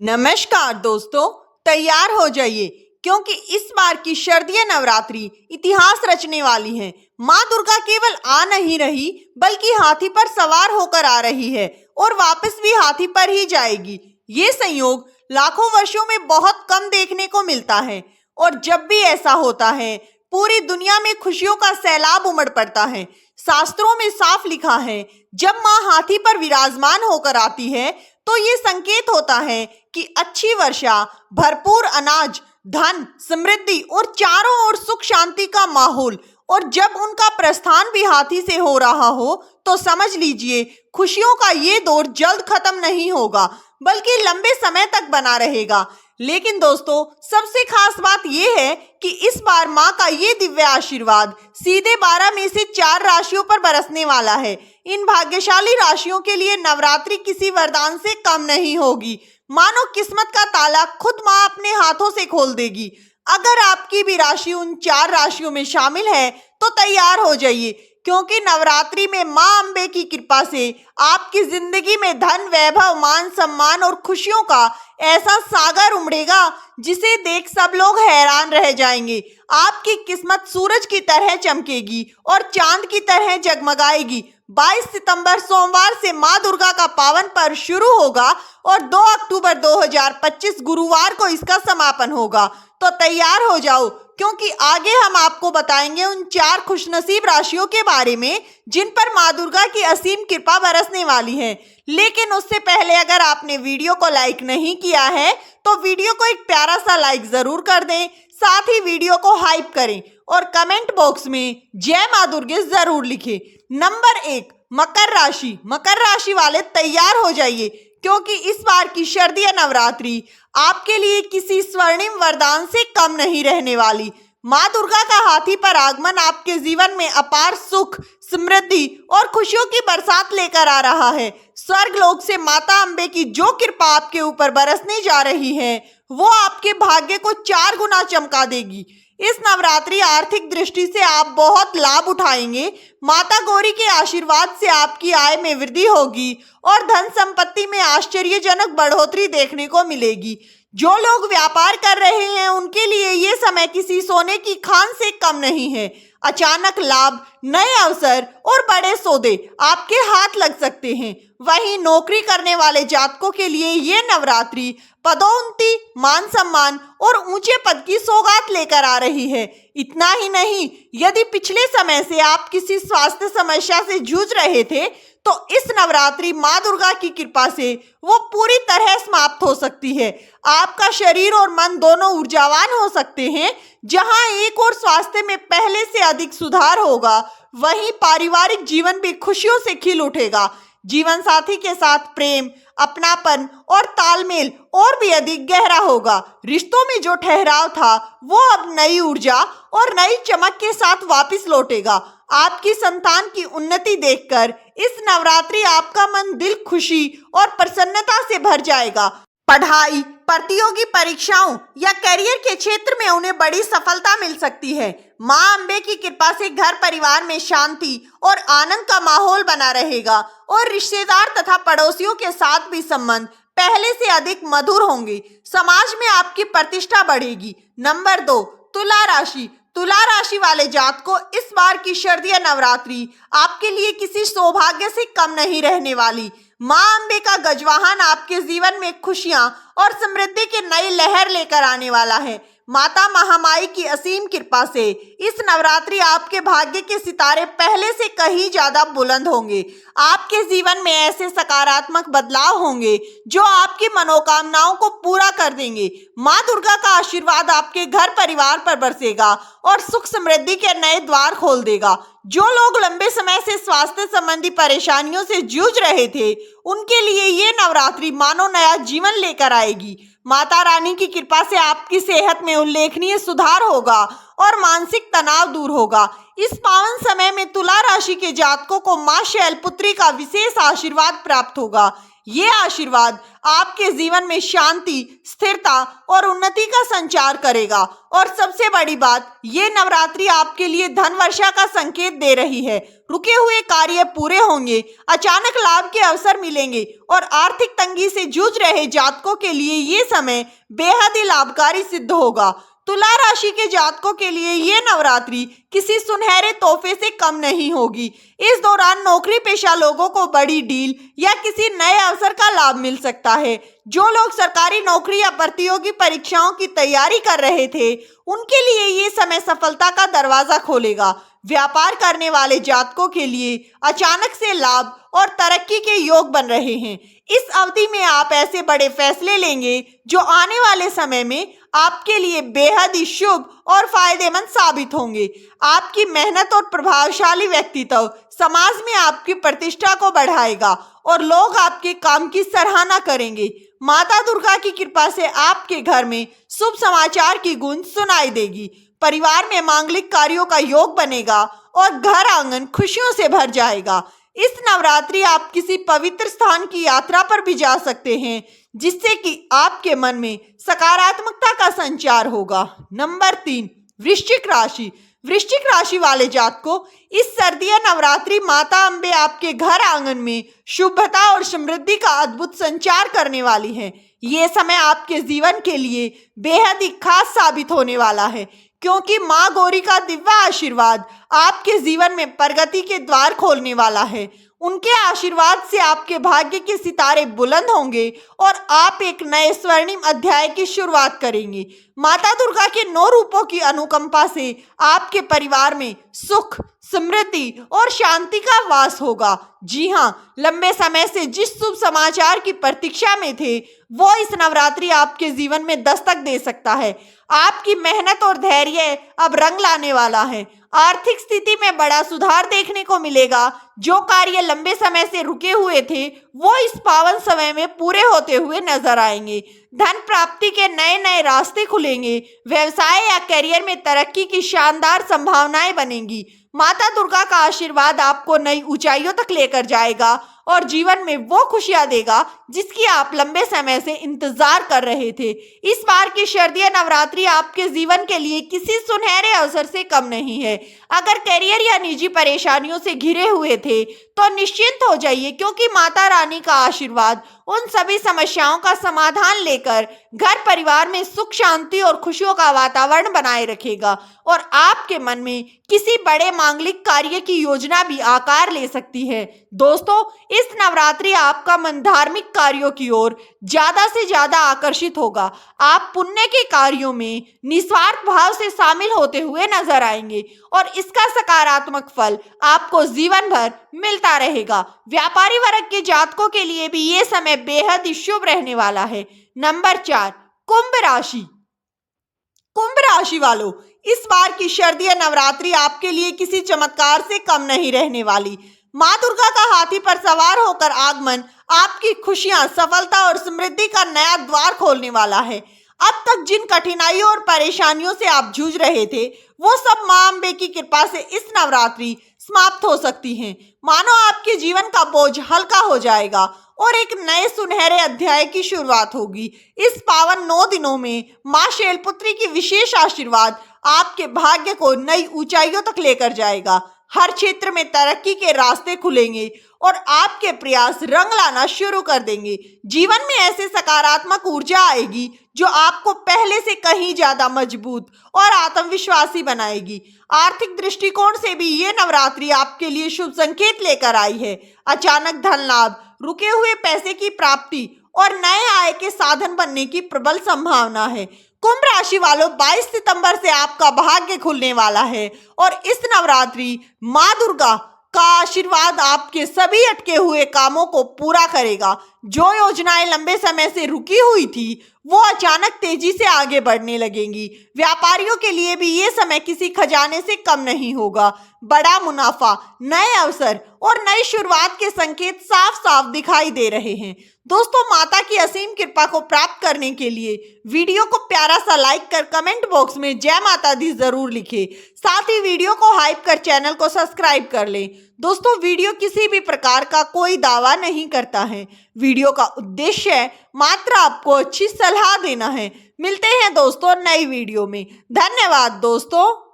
नमस्कार दोस्तों, तैयार हो जाइए क्योंकि इस बार की शारदीय नवरात्रि इतिहास रचने वाली है। माँ दुर्गा केवल आ नहीं रही बल्कि हाथी पर सवार होकर आ रही है और वापस भी हाथी पर ही जाएगी। ये संयोग लाखों वर्षों में बहुत कम देखने को मिलता है और जब भी ऐसा होता है पूरी दुनिया में खुशियों का सैलाब उमड़ पड़ता है। शास्त्रों में साफ लिखा है, जब माँ हाथी पर विराजमान होकर आती है तो ये संकेत होता है कि अच्छी वर्षा, भरपूर अनाज, धन, समृद्धि और चारों ओर सुख शांति का माहौल। और जब उनका प्रस्थान भी हाथी से हो रहा हो तो समझ लीजिए खुशियों का ये दौर जल्द खत्म नहीं होगा बल्कि लंबे समय तक बना रहेगा। लेकिन दोस्तों, सबसे खास बात यह है कि इस बार माँ का ये दिव्य आशीर्वाद सीधे 12 में से 4 राशियों पर बरसने वाला है। इन भाग्यशाली राशियों के लिए नवरात्रि किसी वरदान से कम नहीं होगी। मानो किस्मत का ताला खुद माँ अपने हाथों से खोल देगी। अगर आपकी भी राशि उन 4 राशियों में शामिल है तो तैयार हो जाइए, क्योंकि नवरात्रि में माँ अम्बे की कृपा से आपकी जिंदगी में धन, वैभव, मान सम्मान और खुशियों का ऐसा सागर उमड़ेगा जिसे देख सब लोग हैरान रह जाएंगे। आपकी किस्मत सूरज की तरह चमकेगी और चांद की तरह जगमगाएगी। 22 सितंबर सोमवार से माँ दुर्गा का पावन पर्व शुरू होगा और 2 अक्टूबर 2025 गुरुवार को इसका समापन होगा। तो तैयार हो जाओ, क्योंकि आगे हम आपको बताएंगे उन 4 खुशनसीब राशियों के बारे में जिन पर माँ दुर्गा की असीम कृपा बरसने वाली है। लेकिन उससे पहले अगर आपने वीडियो को लाइक नहीं किया है तो वीडियो को एक प्यारा सा लाइक जरूर कर दें, साथ ही वीडियो को हाइप करें और कमेंट बॉक्स में जय माँ दुर्गे जरूर लिखें। नंबर 1, मकर राशि। मकर राशि वाले तैयार हो जाइए, क्योंकि इस बार की शारदीय नवरात्रि आपके लिए किसी स्वर्णिम वरदान से कम नहीं रहने वाली। माँ दुर्गा का हाथी पर आगमन आपके जीवन में अपार सुख, समृद्धि और खुशियों की बरसात लेकर आ रहा है। स्वर्ग लोक से माता अम्बे की जो कृपा आपके ऊपर बरसने जा रही है वो आपके भाग्य को 4 गुना चमका देगी। इस नवरात्रि आर्थिक दृष्टि से आप बहुत लाभ उठाएंगे। माता गौरी के आशीर्वाद से आपकी आय में वृद्धि होगी और धन संपत्ति में आश्चर्यजनक बढ़ोतरी देखने को मिलेगी। जो लोग व्यापार कर रहे हैं उनके लिए ये समय किसी सोने की खान से कम नहीं है। अचानक लाभ, नए अवसर और बड़े सौदे आपके हाथ लग सकते हैं। वहीं नौकरी करने वाले जातकों के लिए ये नवरात्रि पदोन्नति, मान सम्मान और ऊंचे पद की सौगात लेकर आ रही है। इतना ही नहीं, यदि पिछले समय से आप किसी स्वास्थ्य समस्या से जूझ रहे थे तो इस नवरात्रि माँ दुर्गा की कृपा से वो पूरी तरह समाप्त हो सकती है। आपका शरीर और मन दोनों ऊर्जावान हो सकते हैं। जहां एक और स्वास्थ्य में पहले से अधिक सुधार होगा, वहीं पारिवारिक जीवन भी खुशियों से खिल उठेगा। जीवन साथी के साथ प्रेम, अपनापन और तालमेल और भी अधिक गहरा होगा। रिश्तों में जो ठहराव था वो अब नई ऊर्जा और नई चमक के साथ वापस लौटेगा। आपकी संतान की उन्नति देखकर इस नवरात्रि आपका मन दिल खुशी और प्रसन्नता से भर जाएगा। पढ़ाई, प्रतियोगी परीक्षाओं या करियर के क्षेत्र में उन्हें बड़ी सफलता मिल सकती है। माँ अम्बे की कृपा से घर परिवार में शांति और आनंद का माहौल बना रहेगा और रिश्तेदार तथा पड़ोसियों के साथ भी संबंध पहले से अधिक मधुर होंगे। समाज में आपकी प्रतिष्ठा बढ़ेगी। नंबर 2, तुला राशि। तुला राशि वाले जातकों, इस बार की शारदीय नवरात्रि आपके लिए किसी सौभाग्य से कम नहीं रहने वाली। माँ अम्बे का गजवाहन आपके जीवन में खुशियां और समृद्धि की नई लहर लेकर आने वाला है। माता महामाई की असीम कृपा से इस नवरात्रि आपके भाग्य के सितारे पहले से कहीं ज्यादा बुलंद होंगे। आपके जीवन में ऐसे सकारात्मक बदलाव होंगे जो आपकी मनोकामनाओं को पूरा कर देंगे। माँ दुर्गा का आशीर्वाद आपके घर परिवार पर बरसेगा और सुख समृद्धि के नए द्वार खोल देगा। जो लोग लंबे समय से स्वास्थ्य संबंधी परेशानियों से जूझ रहे थे उनके लिए ये नवरात्रि मानो नया जीवन लेकर आएगी। माता रानी की कृपा से आपकी सेहत में उल्लेखनीय सुधार होगा और मानसिक तनाव दूर होगा। इस पावन समय में तुला राशि के जातकों को मां शैलपुत्री का विशेष आशीर्वाद प्राप्त होगा। ये आशीर्वाद आपके जीवन में शांति, स्थिरता और उन्नति का संचार करेगा। और सबसे बड़ी बात, ये नवरात्रि आपके लिए धन वर्षा का संकेत दे रही है। रुके हुए कार्य पूरे होंगे, अचानक लाभ के अवसर मिलेंगे और आर्थिक तंगी से जूझ रहे जातकों के लिए ये समय बेहद ही लाभकारी सिद्ध होगा। तुला राशि के जातकों के लिए ये नवरात्रि किसी सुनहरे तोहफे से कम नहीं होगी। इस दौरान नौकरी पेशा लोगों को बड़ी डील या किसी नए अवसर का लाभ मिल सकता है। जो लोग सरकारी नौकरी या प्रतियोगी परीक्षाओं की तैयारी कर रहे थे, उनके लिए ये समय सफलता का दरवाजा खोलेगा। व्यापार करने वाले जातकों के लिए अचानक से लाभ और तरक्की के योग बन रहे हैं। इस अवधि में आप ऐसे बड़े फैसले लेंगे जो आने वाले समय में आपके लिए बेहद ही शुभ और फायदेमंद साबित होंगे। आपकी मेहनत और प्रभावशाली व्यक्तित्व समाज में आपकी प्रतिष्ठा को बढ़ाएगा और लोग आपके काम की सराहना करेंगे। माता दुर्गा की कृपा से आपके घर में शुभ समाचार की गूंज सुनाई देगी। परिवार में मांगलिक कार्यों का योग बनेगा और घर आंगन खुशियों से भर जाएगा। इस नवरात्रि आप किसी पवित्र स्थान की यात्रा पर भी जा सकते हैं, जिससे कि आपके मन में सकारात्मकता का संचार होगा। नंबर 3, वृश्चिक राशि। वृश्चिक राशि वाले जातकों, इस सर्दिया नवरात्रि माता अंबे आपके घर आंगन में शुभता और समृद्धि का अद्भुत संचार करने वाली है। ये समय आपके जीवन के लिए बेहद ही खास साबित होने वाला है, क्योंकि माँ गौरी का दिव्य आशीर्वाद आपके जीवन में प्रगति के द्वार खोलने वाला है। उनके आशीर्वाद से आपके भाग्य के सितारे बुलंद होंगे और आप एक नए स्वर्णिम अध्याय की शुरुआत करेंगे। माता दुर्गा के 9 रूपों की अनुकंपा से आपके परिवार में सुख, समृद्धि और शांति का वास होगा। जी हाँ, लंबे समय से जिस शुभ समाचार की प्रतीक्षा में थे, वो इस नवरात्रि आपके जीवन में दस्तक दे सकता है। आपकी मेहनत और धैर्य अब रंग लाने वाला है। आर्थिक स्थिति में बड़ा सुधार देखने को मिलेगा। जो कार्य लंबे समय से रुके हुए थे, वो इस पावन समय में पूरे होते हुए नजर आएंगे। धन प्राप्ति के नए नए रास्ते खुलेंगे। व्यवसाय या करियर में तरक्की की शानदार संभावनाएं बनेंगी। माता दुर्गा का आशीर्वाद आपको नई ऊंचाइयों तक लेकर जाएगा और जीवन में वो खुशियां देगा जिसकी आप लंबे समय से इंतजार कर रहे थे। इस बार की शारदीय नवरात्रि आपके जीवन के लिए किसी सुनहरे अवसर से कम नहीं है। अगर करियर या निजी परेशानियों से घिरे हुए थे तो निश्चिंत हो जाइए, क्योंकि माता रानी का आशीर्वाद उन सभी समस्याओं का समाधान लेकर घर परिवार में सुख, शांति और खुशियों का वातावरण बनाए रखेगा और आपके मन में किसी बड़े मांगलिक कार्य की योजना भी आकार ले सकती है। दोस्तों, इस नवरात्रि आपका मन धार्मिक कार्यों की ओर ज्यादा से ज्यादा आकर्षित होगा। आप पुण्य के कार्यों में निस्वार्थ भाव से शामिल होते हुए नजर आएंगे और इसका सकारात्मक फल आपको जीवन भर मिलता रहेगा। व्यापारी वर्ग के जातकों के लिए भी ये समय बेहद ही शुभ रहने वाला है। नंबर 4, कुंभ राशि। कुंभ राशि वालों, इस बार की शारदीय नवरात्रि आपके लिए किसी चमत्कार से कम नहीं रहने वाली। माँ दुर्गा का हाथी पर सवार होकर आगमन आपकी खुशियां, सफलता और समृद्धि का नया द्वार खोलने वाला है। अब तक जिन कठिनाइयों और परेशानियों से आप जूझ रहे थे, वो सब माँ अम्बे की कृपा से इस नवरात्रि समाप्त हो सकती हैं। मानो आपके जीवन का बोझ हल्का हो जाएगा और एक नए सुनहरे अध्याय की शुरुआत होगी। इस पावन 9 दिनों में माँ शैलपुत्री की विशेष आशीर्वाद आपके भाग्य को नई ऊंचाइयों तक लेकर जाएगा। हर क्षेत्र में तरक्की के रास्ते खुलेंगे और आपके प्रयास रंग लाना शुरू कर देंगे। जीवन में ऐसे सकारात्मक ऊर्जा आएगी जो आपको पहले से कहीं ज्यादा मजबूत और आत्मविश्वासी बनाएगी। आर्थिक दृष्टिकोण से भी ये नवरात्रि आपके लिए शुभ संकेत लेकर आई है। अचानक धन लाभ, रुके हुए पैसे की प्राप्ति और नए आय के साधन बनने की प्रबल संभावना है। कुंभ राशि वालों, 22 सितंबर से आपका भाग्य खुलने वाला है और इस नवरात्रि माँ दुर्गा का आशीर्वाद आपके सभी अटके हुए कामों को पूरा करेगा। जो योजनाएं लंबे समय से रुकी हुई थी, वो अचानक तेजी से आगे बढ़ने लगेंगी। व्यापारियों के लिए भी ये समय किसी खजाने से कम नहीं होगा। बड़ा मुनाफा, नए अवसर और नई शुरुआत के संकेत साफ साफ दिखाई दे रहे हैं। दोस्तों, माता की असीम कृपा को प्राप्त करने के लिए वीडियो को प्यारा सा लाइक कर कमेंट बॉक्स में जय माता दी जरूर लिखें। साथ ही वीडियो को हाइप कर चैनल को सब्सक्राइब कर लें। दोस्तों, वीडियो किसी भी प्रकार का कोई दावा नहीं करता है। वीडियो का उद्देश्य मात्र आपको अच्छी सलाह देना है। मिलते हैं दोस्तों नई वीडियो में। धन्यवाद दोस्तों।